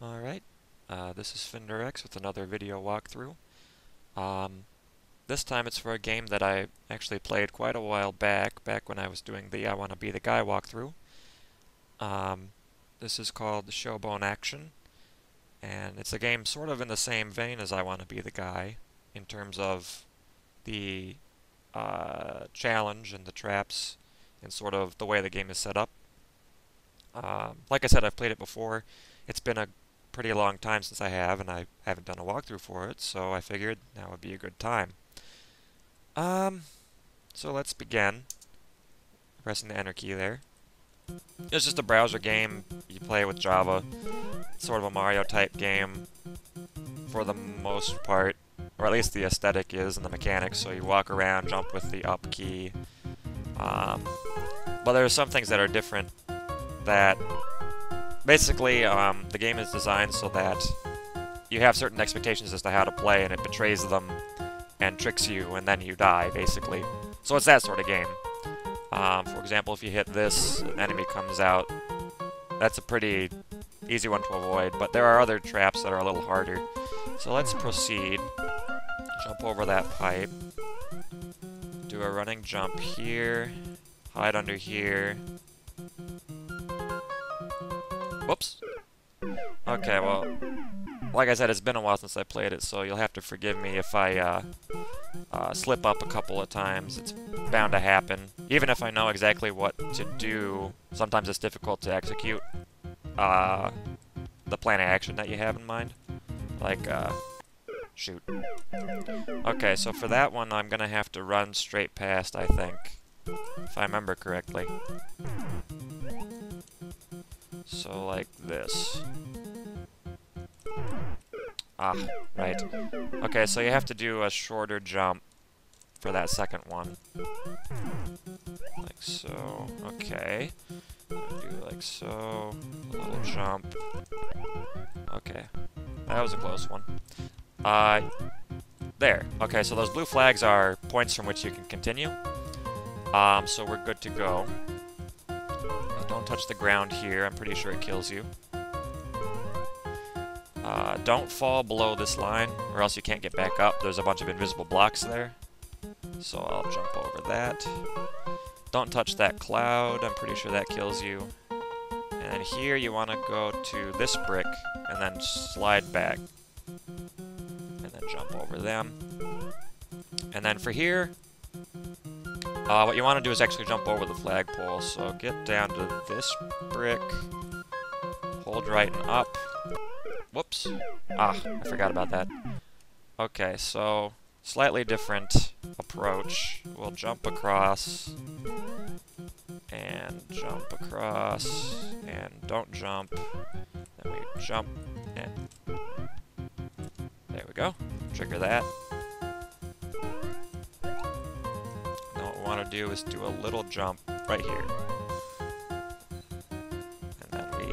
Alright, this is FYNDRx with another video walkthrough. This time it's for a game that I actually played quite a while back when I was doing the I Wanna Be the Guy walkthrough. This is called Shobon Action, and it's a game sort of in the same vein as I Wanna Be the Guy, in terms of the challenge and the traps, and sort of the way the game is set up. Like I said, I've played it before. It's been a pretty long time since I have, and I haven't done a walkthrough for it, so I figured now would be a good time. So let's begin. Pressing the enter key there. It's just a browser game. You play with Java. It's sort of a Mario type game for the most part, or at least the aesthetic is and the mechanics. So you walk around, jump with the up key. But there are some things that are different. That basically, the game is designed so that you have certain expectations as to how to play, and it betrays them and tricks you, and then you die, basically. So it's that sort of game. For example, if you hit this, an enemy comes out. That's a pretty easy one to avoid, but there are other traps that are a little harder. So let's proceed. Jump over that pipe. Do a running jump here. Hide under here. Whoops. Okay, well, like I said, it's been a while since I played it, so you'll have to forgive me if I slip up a couple of times. It's bound to happen. Even if I know exactly what to do, sometimes it's difficult to execute the plan of action that you have in mind. Like, shoot. Okay, so for that one, I'm gonna have to run straight past, I think, if I remember correctly. So like this. Ah, right. Okay, so you have to do a shorter jump for that second one. Like so. Okay. Do like so. A little jump. Okay. That was a close one. There. Okay, so those blue flags are points from which you can continue. So we're good to go. Don't touch the ground here, I'm pretty sure it kills you. Don't fall below this line, or else you can't get back up. There's a bunch of invisible blocks there. So I'll jump over that. Don't touch that cloud, I'm pretty sure that kills you. And here you want to go to this brick, and then slide back. And then jump over them. And then for here, what you want to do is actually jump over the flagpole, so get down to this brick, hold right and up. Whoops. Ah, I forgot about that. Okay, so slightly different approach. We'll jump across, and jump across, and don't jump. Then we jump, and there we go. Trigger that. Want to do is do a little jump right here, and then we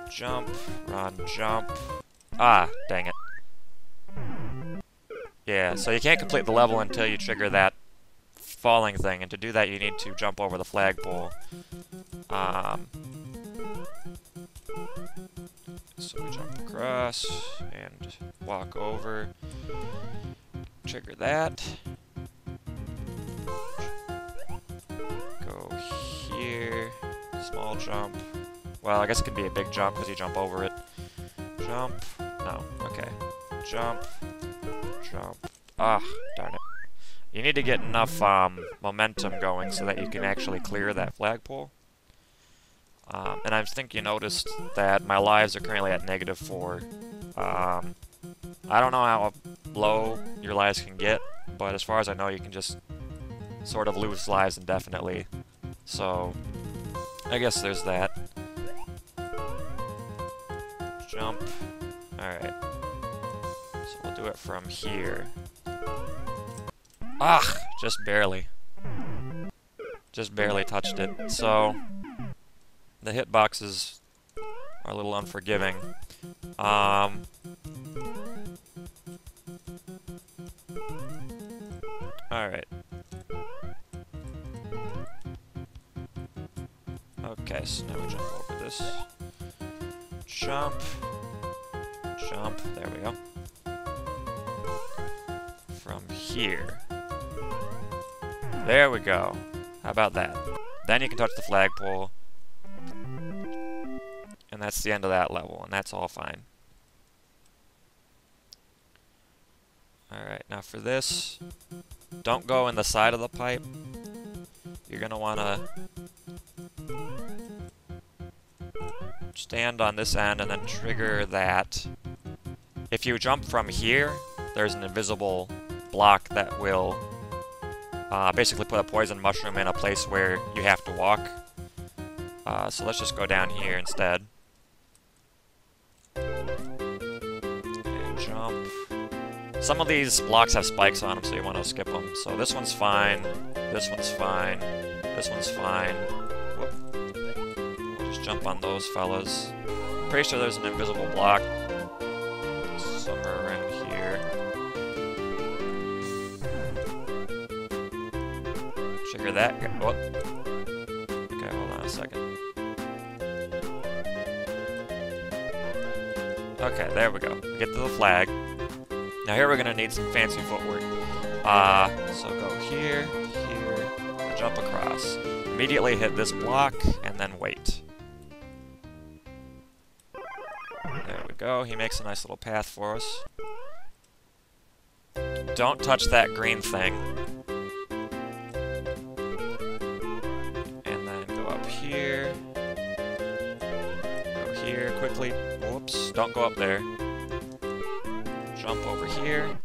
jump, run, jump. Ah, dang it. Yeah, so you can't complete the level until you trigger that falling thing, and to do that you need to jump over the flagpole. So we jump across and walk over, trigger that. Here, small jump. Well, I guess it could be a big jump because you jump over it. Jump. No. Okay. Jump. Jump. Ah, darn it. You need to get enough momentum going so that you can actually clear that flagpole. And I think you noticed that my lives are currently at -4. I don't know how low your lives can get, but as far as I know, you can just sort of lose lives indefinitely. So, I guess there's that. Jump. Alright. So we'll do it from here. Ah! Just barely. Just barely touched it. So, the hitboxes are a little unforgiving. Alright. Okay, so now we jump over this. jump. Jump. There we go. From here. There we go. How about that? Then you can touch the flagpole. And that's the end of that level, and that's all fine. Alright, now for this, don't go in the side of the pipe. You're going to want to stand on this end and then trigger that. If you jump from here, there's an invisible block that will basically put a poison mushroom in a place where you have to walk. So let's just go down here instead. And jump. Some of these blocks have spikes on them, so you want to skip them. So this one's fine, this one's fine, this one's fine. Whoop. We'll just jump on those fellas. Pretty sure there's an invisible block somewhere around here. Trigger that. Oh. Okay, hold on a second. Okay, there we go. We get to the flag. Now here we're going to need some fancy footwork. So go here, here, and jump across. Immediately hit this block, and then wait. There we go. He makes a nice little path for us. Don't touch that green thing. And then go up here. Go here quickly. Whoops, don't go up there. Jump over here.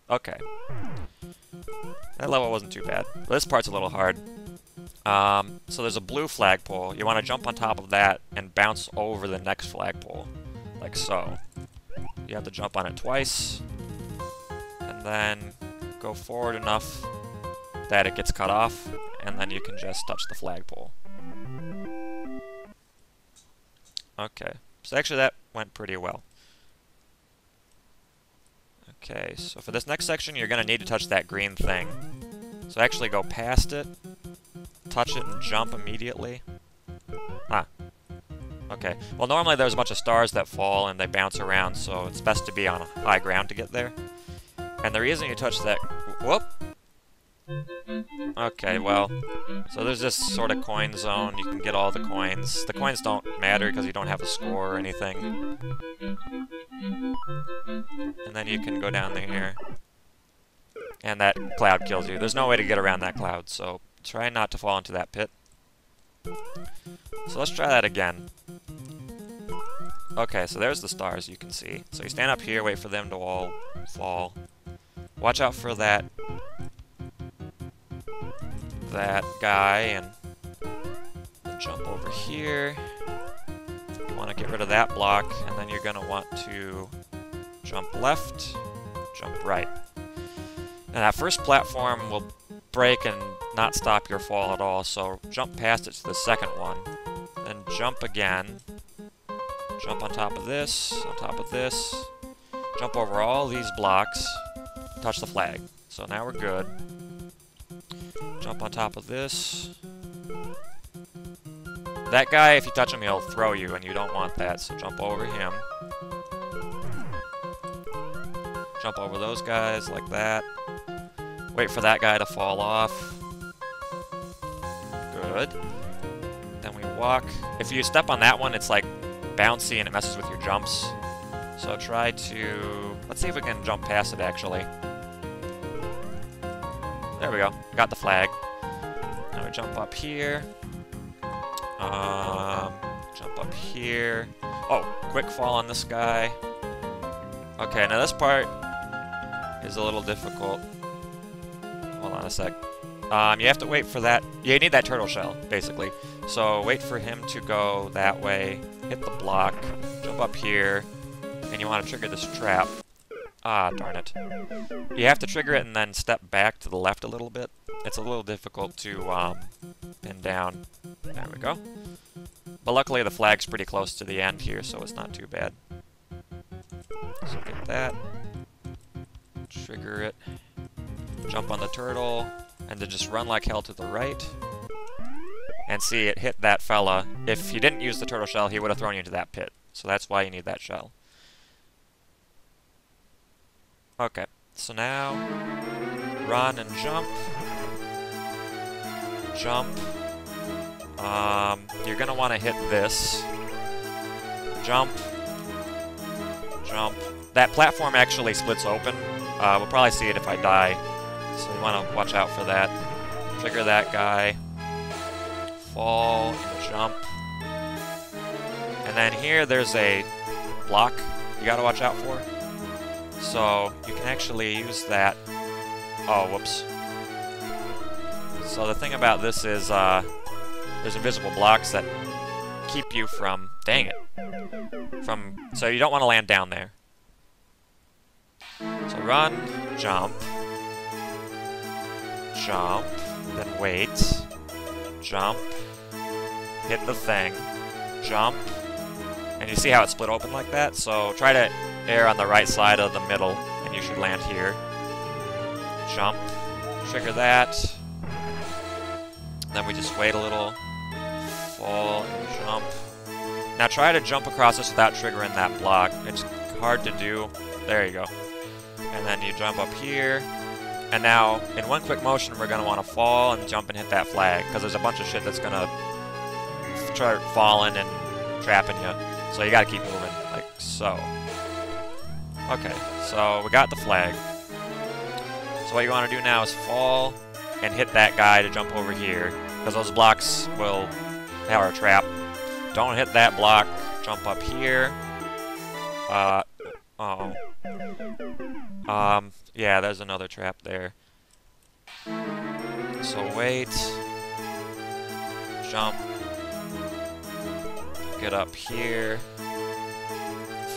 Okay. That level wasn't too bad. This part's a little hard. So there's a blue flagpole. You want to jump on top of that and bounce over the next flagpole. Like so. You have to jump on it twice. And then go forward enough that it gets cut off. And then you can just touch the flagpole. Okay. So actually that went pretty well. Okay, so for this next section, you're going to need to touch that green thing. So actually go past it, touch it, and jump immediately. Ah. Okay. Well, normally there's a bunch of stars that fall and they bounce around, so it's best to be on high ground to get there. And the reason you touch that... Whoop! Okay, well, so there's this sort of coin zone. You can get all the coins. The coins don't matter because you don't have a score or anything. And then you can go down there. And that cloud kills you. There's no way to get around that cloud, so try not to fall into that pit. So let's try that again. Okay, so there's the stars you can see. So you stand up here, wait for them to all fall. Watch out for that guy, and jump over here. You want to get rid of that block, and then you're going to want to jump left, jump right. Now that first platform will break and not stop your fall at all, so jump past it to the second one. Then jump again. Jump on top of this, jump over all these blocks, touch the flag. So now we're good. Jump on top of this. That guy, if you touch him, he'll throw you, and you don't want that, so jump over him. Jump over those guys like that. Wait for that guy to fall off. Good. Then we walk. If you step on that one, it's like bouncy and it messes with your jumps. So try to... Let's see if we can jump past it, actually. There we go. Got the flag. Now we jump up here. Jump up here. Oh, quick fall on this guy. Okay, now this part is a little difficult. Hold on a sec. You have to wait for that. You need that turtle shell, basically. So wait for him to go that way. Hit the block. Jump up here. And you want to trigger this trap. Ah, darn it. You have to trigger it and then step back to the left a little bit. It's a little difficult to pin down. There we go. But luckily the flag's pretty close to the end here, so it's not too bad. So get that. Trigger it. Jump on the turtle. And then just run like hell to the right. And see, it hit that fella. If you didn't use the turtle shell, he would have thrown you into that pit. So that's why you need that shell. Okay, so now run and jump. Jump. You're gonna want to hit this. Jump. Jump. That platform actually splits open. We'll probably see it if I die. So you want to watch out for that. Trigger that guy. Fall and jump. And then here there's a block you gotta watch out for. So you can actually use that. Oh, whoops. So the thing about this is there's invisible blocks that keep you from, dang it, so you don't want to land down there. So run, jump, jump, then wait, jump, hit the thing, jump, and you see how it split open like that? So try to air on the right side of the middle, and you should land here. Jump, trigger that, then we just wait a little, fall and jump. Now try to jump across this without triggering that block. It's hard to do. There you go. And then you jump up here. And now, in one quick motion, we're going to want to fall and jump and hit that flag, because there's a bunch of shit that's going to start falling and trapping you. So you got to keep moving, like so. Okay, so we got the flag. So what you want to do now is fall and hit that guy to jump over here, because those blocks will have a trap. Don't hit that block. Jump up here. Yeah, there's another trap there. So wait. Jump. Get up here.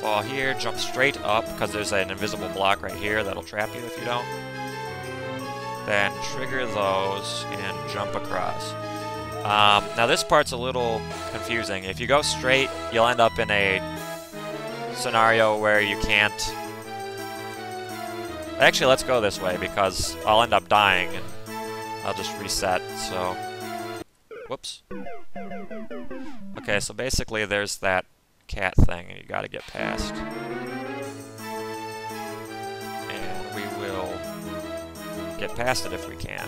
Fall here. Jump straight up, because there's an invisible block right here that'll trap you if you don't. Then trigger those and jump across. Now this part's a little confusing. If you go straight, you'll end up in a scenario where you can't... Actually, let's go this way, because I'll end up dying, and I'll just reset, so... Whoops. Okay, so basically there's that cat thing, and you gotta get past. And we will get past it if we can.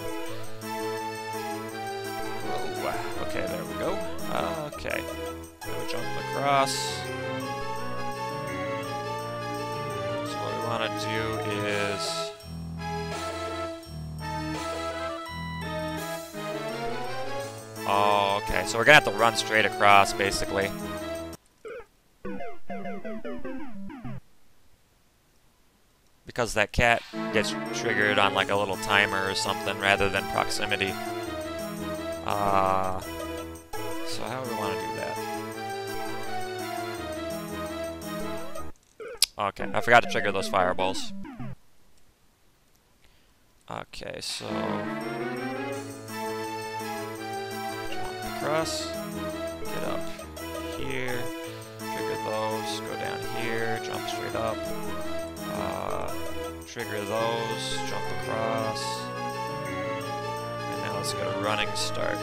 Whoa. Okay, there we go. Okay. We'll jump across. So what we want to do is... Oh, okay. So we're going to have to run straight across, basically. Because that cat gets triggered on like a little timer or something rather than proximity. So how do we want to do that? Okay, I forgot to trigger those fireballs. Okay, so... Jump across, get up here, trigger those, go down here, jump straight up, trigger those, jump across, and now let's get a running start.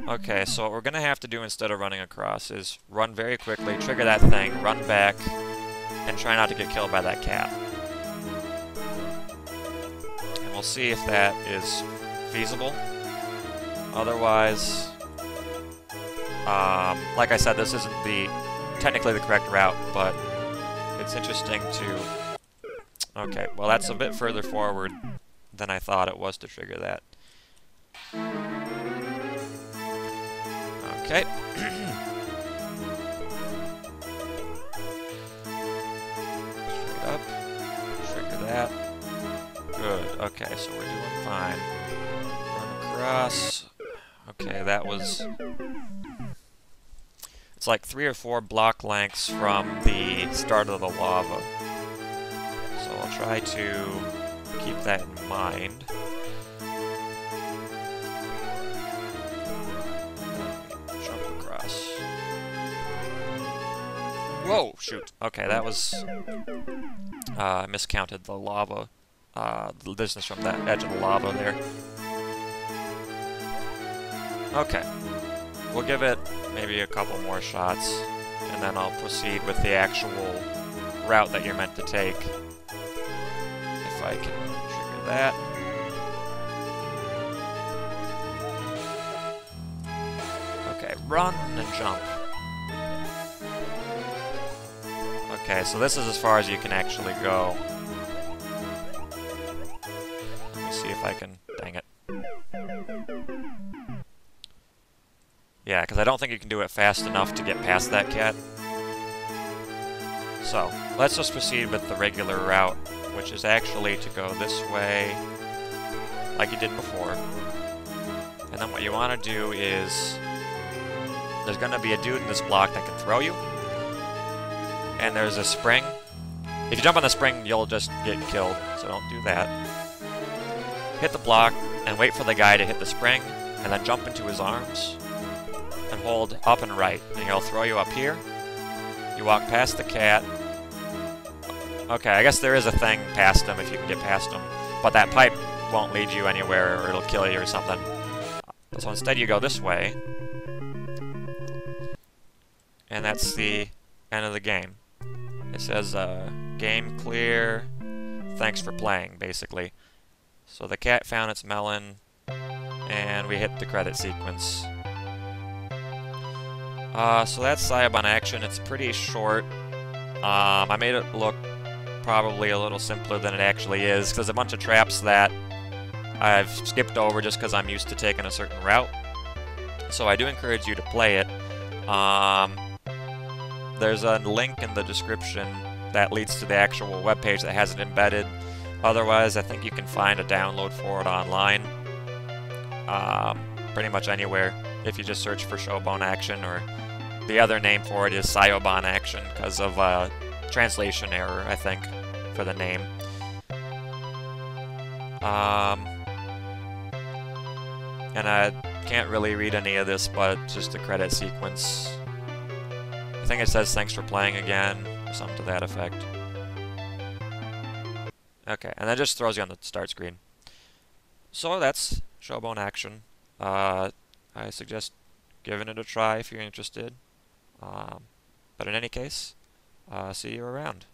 Okay, so what we're going to have to do instead of running across is run very quickly, trigger that thing, run back, and try not to get killed by that cat. And we'll see if that is feasible. Otherwise, like I said, this isn't technically the correct route, but it's interesting to... Okay, well that's a bit further forward than I thought it was to trigger that. Okay. Straight up. Trigger that. Good. Okay, so we're doing fine. Run across. Okay, that was... It's like 3 or 4 block lengths from the start of the lava. So I'll try to keep that in mind. Whoa, shoot. Okay, that was... I miscounted the lava, the distance from that edge of the lava there. Okay. we'll give it maybe a couple more shots, and then I'll proceed with the actual route that you're meant to take. If I can trigger that. Okay, run and jump. Okay, so this is as far as you can actually go. Let me see if I can... Dang it. Yeah, because I don't think you can do it fast enough to get past that cat. So, let's just proceed with the regular route, which is actually to go this way, like you did before. And then what you want to do is... There's going to be a dude in this block that can throw you. And there's a spring. If you jump on the spring, you'll just get killed, so don't do that. Hit the block, and wait for the guy to hit the spring, and then jump into his arms, and hold up and right, and he'll throw you up here. You walk past the cat. Okay, I guess there is a thing past him if you can get past him, but that pipe won't lead you anywhere, or it'll kill you or something. So instead you go this way, and that's the end of the game. It says, game clear, thanks for playing, basically. So the cat found its melon, and we hit the credit sequence. So that's Syobon Action. It's pretty short. I made it look probably a little simpler than it actually is, because there's a bunch of traps that I've skipped over just because I'm used to taking a certain route. So I do encourage you to play it. There's a link in the description that leads to the actual webpage that has it embedded. Otherwise, I think you can find a download for it online. Pretty much anywhere. If you just search for Shobon Action, or the other name for it is Syobon Action because of translation error, I think, for the name. And I can't really read any of this, but just the credit sequence. I think it says thanks for playing again, or something to that effect. Okay, and that just throws you on the start screen. So that's Shobon Action. I suggest giving it a try if you're interested. But in any case, see you around.